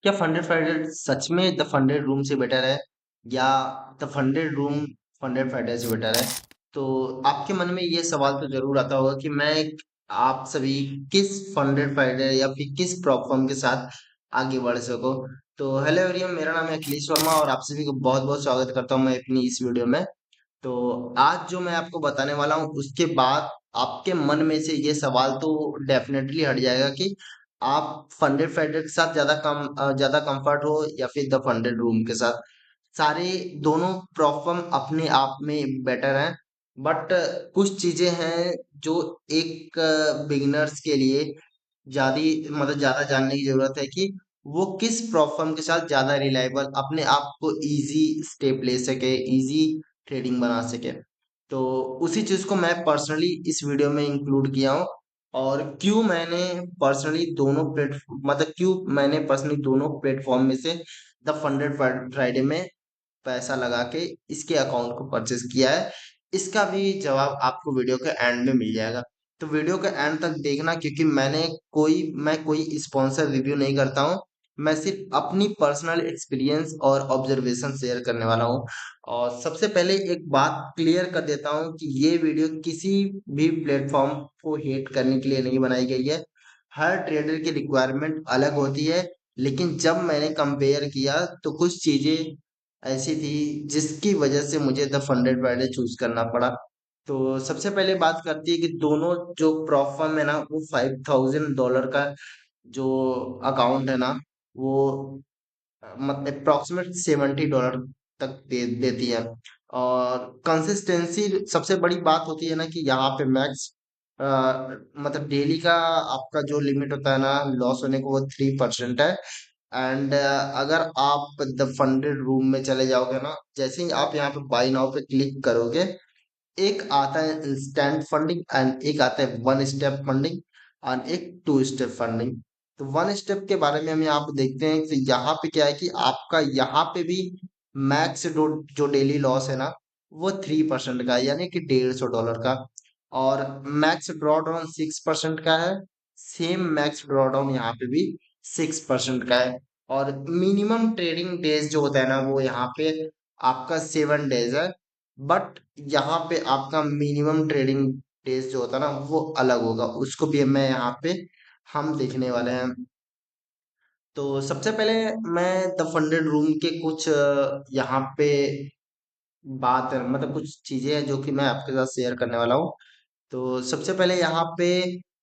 क्या funded Friday सच में the funded room से बेटर है या the funded room funded Friday से बेटर है? तो आपके मन में ये सवाल तो जरूर आता होगा कि मैं आप सभी किस फंडेड फ्राइडे या फिर किस प्रॉप फर्म के साथ आगे बढ़ सको। तो हेलो एवरीवन, मेरा नाम है अखिलेश वर्मा और आप सभी को बहुत बहुत स्वागत करता हूँ मैं अपनी इस वीडियो में। तो आज जो मैं आपको बताने वाला हूँ उसके बाद आपके मन में से ये सवाल तो डेफिनेटली हट जाएगा कि आप फंडेड फ्राइडे के साथ ज्यादा कंफर्ट हो या फिर द फंडेड रूम के साथ। सारे दोनों प्रॉब्लम अपने आप में बेटर हैं, बट कुछ चीजें हैं जो एक बिगिनर्स के लिए ज्यादा जानने की जरूरत है कि वो किस प्रॉब्लम के साथ ज्यादा रिलायबल अपने आप को इजी स्टेप ले सके, इजी ट्रेडिंग बना सके। तो उसी चीज को मैं पर्सनली इस वीडियो में इंक्लूड किया हूँ। और क्यों मैंने पर्सनली दोनों प्लेटफॉर्म में से द फंडेड फ्राइडे में पैसा लगा के इसके अकाउंट को परचेज किया है, इसका भी जवाब आपको वीडियो के एंड में मिल जाएगा। तो वीडियो के एंड तक देखना, क्योंकि मैं कोई स्पॉन्सर रिव्यू नहीं करता हूँ। मैं सिर्फ अपनी पर्सनल एक्सपीरियंस और ऑब्जर्वेशन शेयर करने वाला हूँ। और सबसे पहले एक बात क्लियर कर देता हूँ कि ये वीडियो किसी भी प्लेटफॉर्म को हेट करने के लिए नहीं बनाई गई है। हर ट्रेडर की रिक्वायरमेंट अलग होती है, लेकिन जब मैंने कंपेयर किया तो कुछ चीजें ऐसी थी जिसकी वजह से मुझे द फंडेड फ्राइडे चूज करना पड़ा। तो सबसे पहले बात करती है कि दोनों जो प्रॉप फर्म है ना, वो $5,000 का जो अकाउंट है ना, वो मतलब अप्रोक्सीमेट $70 तक देती है। और कंसिस्टेंसी सबसे बड़ी बात होती है ना कि यहाँ पे मैक्स मतलब डेली का आपका जो लिमिट होता है ना लॉस होने को, वो 3% है। एंड अगर आप द फंडेड रूम में चले जाओगे ना, जैसे ही आप यहाँ पे बाई नाउ पे क्लिक करोगे, एक आता है इंस्टेंट फंडिंग एंड एक आता है वन स्टेप फंडिंग और एक टू स्टेप फंडिंग। तो वन स्टेप के बारे में हम यहाँ पे देखते हैं कि यहाँ पे क्या है कि आपका यहाँ पे भी मैक्स जो डेली लॉस है ना, वो 3% का है, यानी कि $150 का। और मैक्स ड्रॉडाउन 6% का है। सेम मैक्स ड्रॉडाउन यहाँ पे भी 6% का है। और मिनिमम ट्रेडिंग डेज जो होता है ना, वो यहाँ पे आपका 7 डेज है। बट यहाँ पे आपका मिनिमम ट्रेडिंग डेज जो होता है ना, वो अलग होगा, उसको भी मैं यहाँ पे हम देखने वाले हैं। तो सबसे पहले मैं द फंडेड रूम के कुछ यहाँ पे बात है, मतलब कुछ चीजें हैं जो कि मैं आपके साथ शेयर करने वाला हूँ। तो सबसे पहले यहाँ पे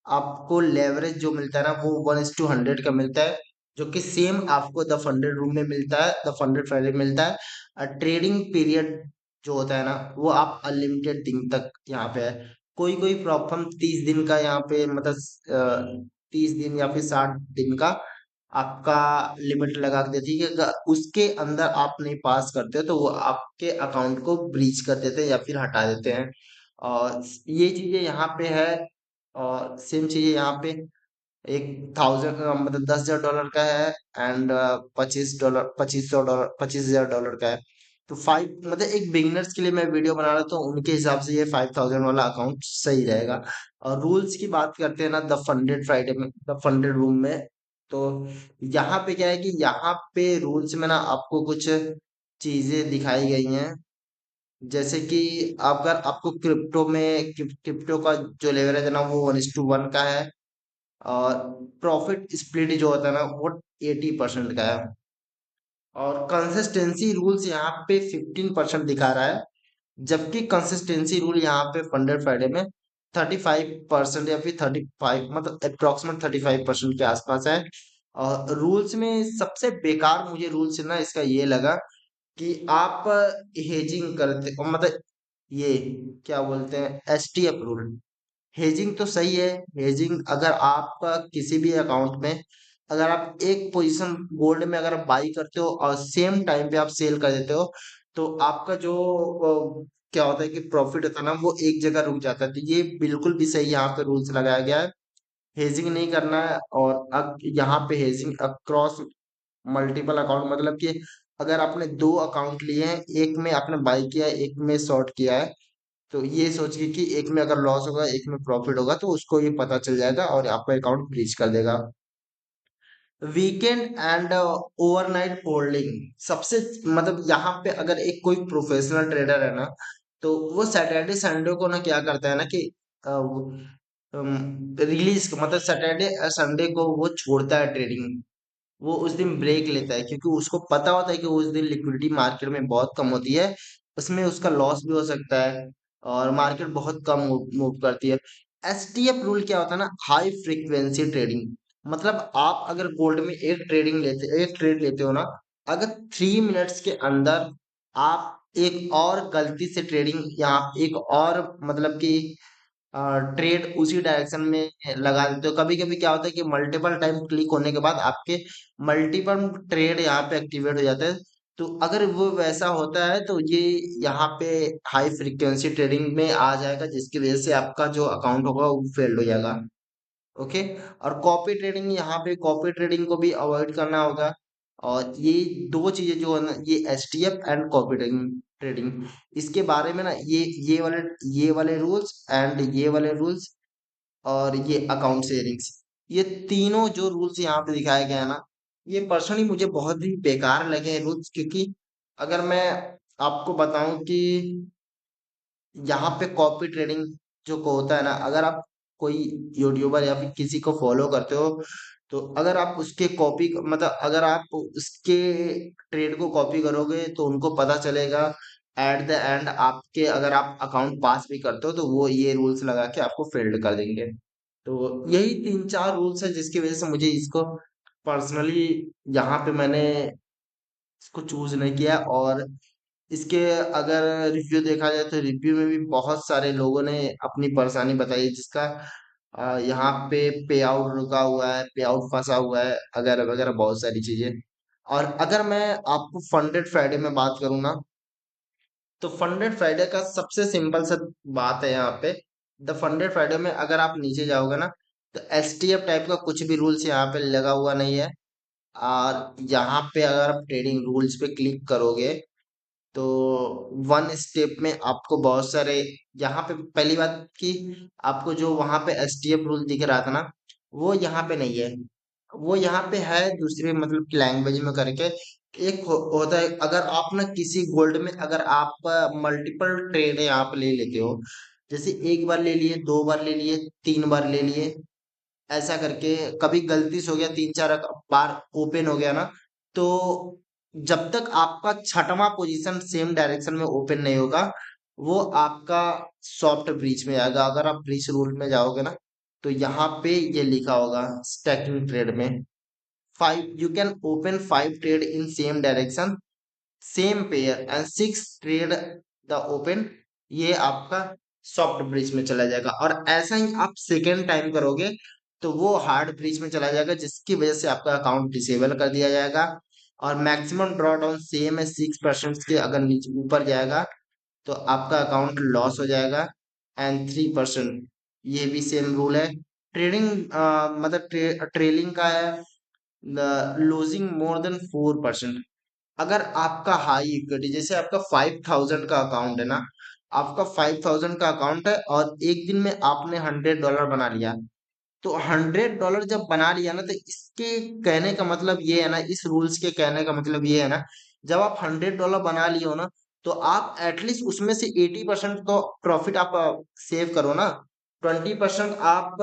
आपको लेवरेज जो मिलता है ना, वो 1:100 का मिलता है, जो कि सेम आपको द फंडेड रूम में मिलता है, द फंडेड फ्राइडे में मिलता है। और ट्रेडिंग पीरियड जो होता है ना, वो आप अनलिमिटेड दिन तक यहाँ पे है। कोई कोई प्रॉब्लम 30 दिन का यहाँ पे, मतलब 30 दिन या फिर 60 दिन का आपका लिमिट लगा के देती है कि अगर उसके अंदर आप नहीं पास करते हो तो वो आपके अकाउंट को ब्रीच कर देते हैं या फिर हटा देते हैं। और ये चीजें यहाँ पे है। और सेम चीजें यहाँ पे एक थाउजेंड मतलब $10,000 का है। एंड $25,000 $25,000 का है। तो फाइव मतलब एक बिगिनर्स के लिए मैं वीडियो बना रहा था, तो उनके हिसाब से ये 5,000 वाला अकाउंट सही रहेगा। और रूल्स की बात करते हैं ना द फंडेड फ्राइडे में, द फंडेड रूम में, तो यहाँ पे क्या है कि यहाँ पे रूल्स में ना आपको कुछ चीजें दिखाई गई हैं। जैसे कि अगर आपको क्रिप्टो का जो लेवरेज है ना, वो 1:1 का है। और प्रॉफिट स्प्लिट जो होता है ना, वो 80% का है। और कंसिस्टेंसी रूल्स यहाँ पे 15% दिखा रहा है, जबकि कंसिस्टेंसी रूल यहाँ पे फंडेड फ्राइडे में 35% या फिर 35, मतलब अप्रोक्सीमेट 35% के आसपास है। और रूल्स में सबसे बेकार मुझे रूल्स ना इसका ये लगा कि आप हेजिंग करते, मतलब ये क्या बोलते हैं, STF रूल। हेजिंग तो सही है। हेजिंग अगर आप किसी भी अकाउंट में, अगर आप एक पोजीशन गोल्ड में अगर बाई करते हो और सेम टाइम पे आप सेल कर देते हो, तो आपका जो क्या होता है कि प्रॉफिट होता है ना, वो एक जगह रुक जाता है। तो ये बिल्कुल भी सही यहाँ पे रूल्स लगाया गया है। हेजिंग नहीं करना है। और अब यहाँ पे हेजिंग अक्रॉस मल्टीपल अकाउंट, मतलब कि अगर आपने दो अकाउंट लिए हैं, एक में आपने बाई किया है, एक में शॉर्ट किया है, तो ये सोचिए कि एक में अगर लॉस होगा, एक में प्रॉफिट होगा, तो उसको ये पता चल जाएगा और आपका अकाउंट ब्रीच कर देगा। वीकेंड एंड ओवरनाइट होल्डिंग सबसे, मतलब यहाँ पे अगर एक कोई प्रोफेशनल ट्रेडर है ना, तो वो सैटरडे संडे को ना क्या करता है ना कि रिलीज, मतलब सैटरडे संडे को वो छोड़ता है ट्रेडिंग। वो उस दिन ब्रेक लेता है क्योंकि उसको पता होता है कि उस दिन लिक्विडिटी मार्केट में बहुत कम होती है, उसमें उसका लॉस भी हो सकता है और मार्केट बहुत कम मूव करती है। एसटीएफ रूल क्या होता है ना, हाई फ्रीक्वेंसी ट्रेडिंग। मतलब आप अगर गोल्ड में एक ट्रेड लेते हो ना, अगर 3 मिनट्स के अंदर आप एक और गलती से ट्रेडिंग, यहाँ एक और मतलब कि ट्रेड उसी डायरेक्शन में लगा देते हो, कभी कभी क्या होता है कि मल्टीपल टाइम क्लिक होने के बाद आपके मल्टीपल ट्रेड यहाँ पे एक्टिवेट हो जाते हैं। तो अगर वो वैसा होता है तो ये यहाँ पे हाई फ्रीक्वेंसी ट्रेडिंग में आ जाएगा, जिसकी वजह से आपका जो अकाउंट होगा वो फेल्ड हो जाएगा। ओके। और कॉपी ट्रेडिंग, यहाँ पे कॉपी ट्रेडिंग को भी अवॉइड करना होगा। और ये दो चीजें जो है ना, ये STF and copy trading trading इसके बारे में ना, ये वाले रूल्स एंड ये वाले रूल्स और ये अकाउंट शेयरिंग्स, ये तीनों जो रूल्स यहाँ पे दिखाए गए हैं ना, ये पर्सनली मुझे बहुत ही बेकार लगे हैं रूल्स। क्योंकि अगर मैं आपको बताऊं कि यहाँ पे कॉपी ट्रेडिंग जो को होता है ना, अगर आप कोई यूट्यूबर या फिर किसी को फॉलो करते हो, तो अगर आप उसके कॉपी, मतलब अगर आप उसके ट्रेड को कॉपी करोगे तो उनको पता चलेगा। एट द एंड आपके, अगर आप अकाउंट पास भी करते हो तो वो ये रूल्स लगा के आपको फेल्ड कर देंगे। तो यही 3-4 रूल्स है जिसकी वजह से मुझे इसको पर्सनली यहाँ पे मैंने इसको चूज नहीं किया। और इसके अगर रिव्यू देखा जाए तो रिव्यू में भी बहुत सारे लोगों ने अपनी परेशानी बताई है, जिसका यहाँ पे आउट रुका हुआ है, पे आउट फंसा हुआ है, अगर वगैरह बहुत सारी चीजें। और अगर मैं आपको फंडेड फ्राइडे में बात करूँ ना, तो फंडेड फ्राइडे का सबसे सिंपल सा बात है यहाँ पे। द फंडेड फ्राइडे में अगर आप नीचे जाओगे ना, तो एसटीएफ टाइप का कुछ भी रूल्स यहाँ पे लगा हुआ नहीं है। और यहाँ पे अगर आप ट्रेडिंग रूल्स पे क्लिक करोगे, तो वन स्टेप में आपको बहुत सारे, यहाँ पे पहली बात कि आपको जो वहां पे एसटीएफ रूल दिख रहा था ना, वो यहाँ पे नहीं है। वो यहाँ पे है दूसरे मतलब लैंग्वेज में करके। एक होता है, अगर आप ना किसी गोल्ड में अगर आप मल्टीपल ट्रेड यहाँ पे ले लेते हो, जैसे एक बार ले लिए, 2 बार ले लिए, 3 बार ले लिए, ऐसा करके कभी गलती से हो गया, 3-4 बार ओपन हो गया ना, तो जब तक आपका छठवां पोजीशन सेम डायरेक्शन में ओपन नहीं होगा, वो आपका सॉफ्ट ब्रीच में आएगा। अगर आप ब्रीच रूल में जाओगे ना, तो यहाँ पे ये लिखा होगा स्टैकिंग ट्रेड में, 5 you can open 5 trade in same direction, same pair and 6 trade the open, ये आपका सॉफ्ट ब्रिज में चला जाएगा। और ऐसा ही आप सेकेंड टाइम करोगे तो वो हार्ड ब्रिज में चला जाएगा, जिसकी वजह से आपका अकाउंट डिसेबल कर दिया जाएगा। और मैक्सिमम ड्रॉ डाउन सेम है 6% के, अगर नीचे ऊपर जाएगा तो आपका अकाउंट लॉस हो जाएगा। एंड 3%, ये भी सेम रूल है। ट्रेडिंग मतलब ट्रेलिंग का है, लूजिंग मोर देन 4%। अगर आपका हाई इक्विटी, जैसे आपका 5,000 का अकाउंट है ना, आपका 5,000 का अकाउंट है और एक दिन में आपने $100 बना लिया, तो $100 जब बना लिया ना, तो इसके कहने का मतलब ये है ना, इस रूल्स के कहने का मतलब ये है ना, जब आप $100 बना लिए हो ना, तो आप एटलीस्ट उसमें से 80% तो प्रॉफिट आप सेव करो ना, 20% आप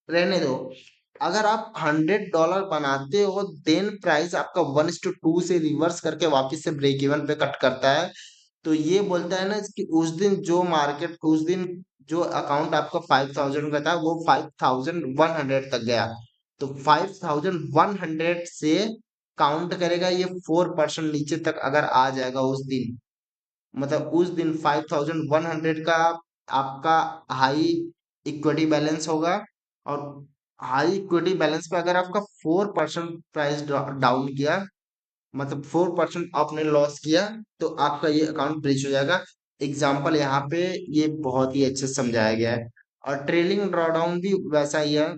रहने दो। अगर आप $100 बनाते हो, देन प्राइस आपका 1:2 से रिवर्स करके वापस से ब्रेक इवन पे कट करता है। तो ये बोलता है ना कि उस दिन जो मार्केट, उस दिन जो अकाउंट आपका 5,000 का था, वो 5,100 तक गया। तो 5,100 से काउंट करेगा, ये 4% नीचे तक अगर आ जाएगा उस दिन, मतलब उस दिन 5,100 का आपका हाई इक्विटी बैलेंस होगा। और हाई इक्विटी बैलेंस पे अगर आपका 4% प्राइस डाउन किया, मतलब 4% आपने लॉस किया, तो आपका ये अकाउंट ब्रीच हो जाएगा। एग्जाम्पल यहाँ पे ये बहुत ही अच्छे से समझाया गया है। और ट्रेलिंग ड्रॉडाउन भी वैसा ही है।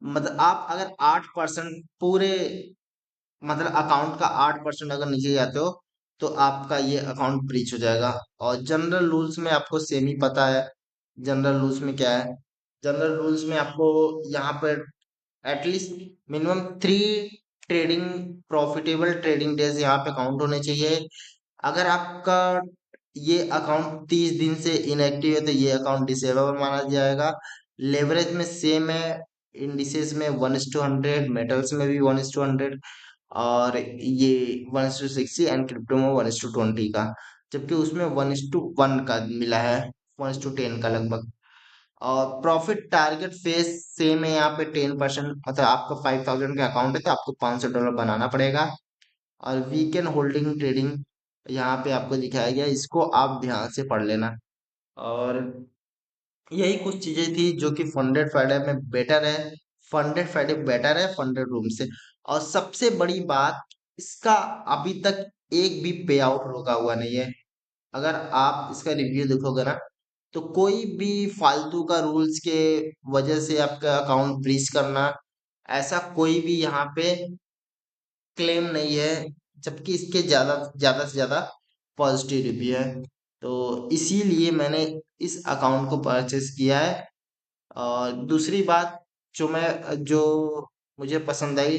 मतलब आप अगर 8% पूरे, मतलब अकाउंट का 8% अगर नीचे जाते हो, तो आपका ये अकाउंट ब्रीच हो जाएगा। और जनरल रूल्स में आपको सेम ही पता है, जनरल रूल्स में क्या है। जनरल रूल्स में आपको यहाँ पर at least minimum 3 profitable trading days यहाँ पे काउंट होने चाहिए। अगर आपका ये अकाउंट 30 दिन से इनएक्टिव है तो ये अकाउंट डिसेबल माना जाएगा। लेवरेज में सेम है, इंडिसेस में 1:100, मेटल्स में भी 1:100, और ये 1:60 एंड क्रिप्टो में 1:20 का, जबकि उसमें 1:1 का मिला है, 1:10 का लगभग। और प्रॉफिट टारगेट फेस सेम है यहाँ पे 10%, मतलब आपका 5,000 का अकाउंट है तो आपको $500 बनाना पड़ेगा। और वीकेंड होल्डिंग ट्रेडिंग यहाँ पे आपको दिखाया गया, इसको आप ध्यान से पढ़ लेना। और यही कुछ चीजें थी जो कि फंडेड फ्राइडे में बेटर है। फंडेड फ्राइडे बेटर है फंडेड रूम से। और सबसे बड़ी बात, इसका अभी तक एक भी पे आउट रोका हुआ नहीं है। अगर आप इसका रिव्यू देखोगे ना, तो कोई भी फालतू का रूल्स के वजह से आपका अकाउंट ब्रीच करना, ऐसा कोई भी यहाँ पे क्लेम नहीं है। जबकि इसके ज्यादा ज्यादा से ज्यादा पॉजिटिव रिव्यू है। तो इसीलिए मैंने इस अकाउंट को परचेस किया है। और दूसरी बात जो मुझे पसंद आई,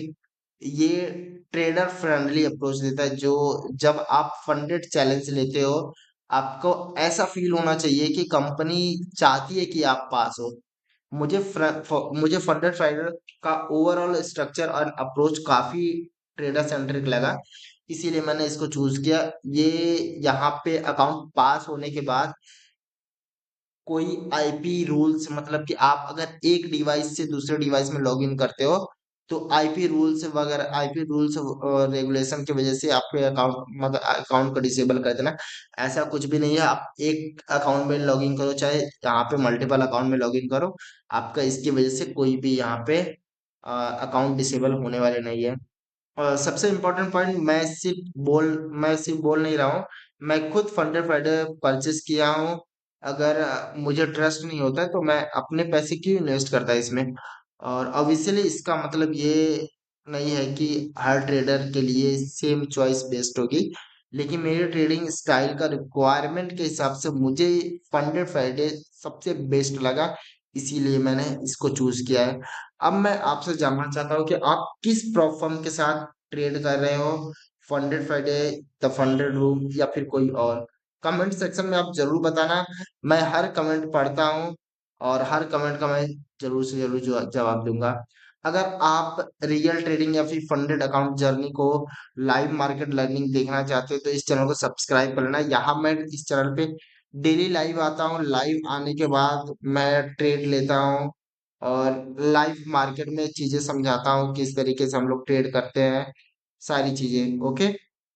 ये ट्रेडर फ्रेंडली अप्रोच देता है। जो जब आप फंडेड चैलेंज लेते हो, आपको ऐसा फील होना चाहिए कि कंपनी चाहती है कि आप पास हो। मुझे फंडेड ट्रेडर का ओवरऑल स्ट्रक्चर और अप्रोच काफी ट्रेडर सेंट्रिक लगा, इसीलिए मैंने इसको चूज किया। ये यहाँ पे अकाउंट पास होने के बाद कोई आईपी रूल्स, मतलब कि आप अगर एक डिवाइस से दूसरे डिवाइस में लॉगिन करते हो, तो आईपी रूल्स वगैरह, आईपी रूल्स रेगुलेशन की वजह से आपके अकाउंट, मतलब अकाउंट को डिसेबल कर देना, ऐसा कुछ भी नहीं है। आप एक अकाउंट में लॉगिन करो, चाहे यहाँ पे मल्टीपल अकाउंट में लॉगिन करो, आपका इसकी वजह से कोई भी यहाँ पे अकाउंट डिसेबल होने वाले नहीं है। और सबसे इम्पोर्टेंट पॉइंट, मैं सिर्फ बोल नहीं रहा हूँ, मैं खुद फंडर फ्राइडे परचेस किया हूँ। अगर मुझे ट्रस्ट नहीं होता है तो मैं अपने पैसे क्यों इन्वेस्ट करता इसमें। और ऑब्वियसली इसका मतलब ये नहीं है कि हर ट्रेडर के लिए सेम चॉइस बेस्ट होगी, लेकिन मेरे ट्रेडिंग स्टाइल का रिक्वायरमेंट के हिसाब से मुझे फंडर फ्राइडे सबसे बेस्ट लगा, इसीलिए मैंने इसको चूज किया है। अब मैं आपसे जानना चाहता हूँ कि आप किस प्रॉप फर्म के साथ ट्रेड कर रहे हो, funded Friday, the funded room, या फिर कोई और। कमेंट सेक्शन में आप जरूर बताना। मैं हर कमेंट पढ़ता हूँ और हर कमेंट का मैं जरूर से जरूर जवाब दूंगा। अगर आप रियल ट्रेडिंग या फिर फंडेड अकाउंट जर्नी को लाइव मार्केट लर्निंग देखना चाहते हो तो इस चैनल को सब्सक्राइब कर लेना। यहाँ मैं इस चैनल पे डेली लाइव आता हूँ, लाइव आने के बाद मैं ट्रेड लेता हूँ और लाइव मार्केट में चीजें समझाता हूँ किस तरीके से हम लोग ट्रेड करते हैं, सारी चीजें। ओके,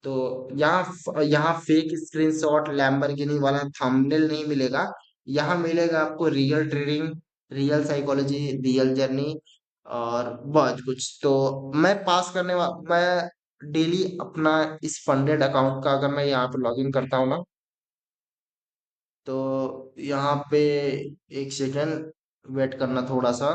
तो यहाँ फेक स्क्रीनशॉट लैम्बोर्गिनी वाला थंबनेल नहीं मिलेगा। यहाँ मिलेगा आपको real trading, real psychology, real journey और बहुत कुछ। तो मैं डेली अपना इस फंडेड अकाउंट का अगर मैं यहाँ पे लॉगिन करता हूँ ना, तो यहाँ पे एक सेकेंड वेट करना थोड़ा सा।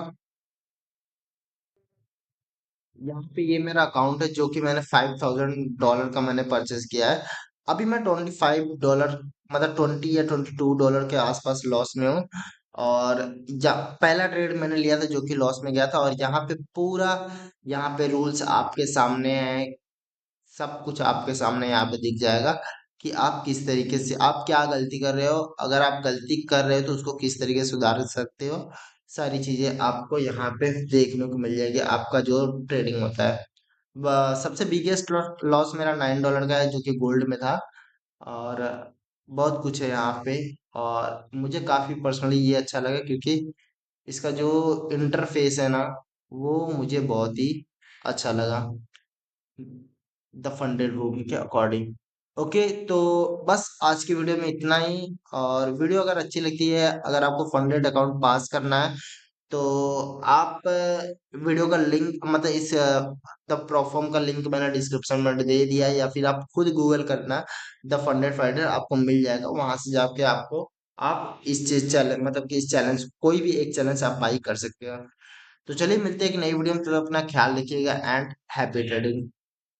यहाँ पे ये मेरा अकाउंट है जो कि मैंने $5,000 का मैंने परचेस किया है। अभी मैं $25, मतलब 20 या $22 के आसपास लॉस में हूँ। और पहला ट्रेड मैंने लिया था जो कि लॉस में गया था। और यहाँ पे रूल्स आपके सामने है, सब कुछ आपके सामने यहाँ पे दिख जाएगा कि आप किस तरीके से, आप क्या गलती कर रहे हो, अगर आप गलती कर रहे हो तो उसको किस तरीके से सुधार सकते हो। सारी चीजें आपको यहाँ पे देखने को मिल जाएगी, आपका जो ट्रेडिंग होता है। सबसे बिगेस्ट लॉस मेरा $9 का है जो कि गोल्ड में था। और बहुत कुछ है यहाँ पे। और मुझे काफी पर्सनली ये अच्छा लगा क्योंकि इसका जो इंटरफेस है ना, वो मुझे बहुत ही अच्छा लगा, द फंडेड रूम के अकॉर्डिंग। ओके, तो बस आज की वीडियो में इतना ही। और वीडियो अगर अच्छी लगती है, अगर आपको फंडेड अकाउंट पास करना है, तो आप वीडियो का लिंक, मतलब इस द प्रोफॉर्म का लिंक मैंने डिस्क्रिप्शन में दे दिया है, या फिर आप खुद गूगल करना द फंडेड फाइटर, आपको मिल जाएगा। वहां से जाके आप इस चीज चैलेंज, मतलब कि इस चैलेंज, कोई भी एक चैलेंज आप बाई कर सकते हो। तो चलिए मिलते हैं एक नई वीडियो में, तो अपना ख्याल रखिएगा एंड हैप्पी ट्रेडिंग।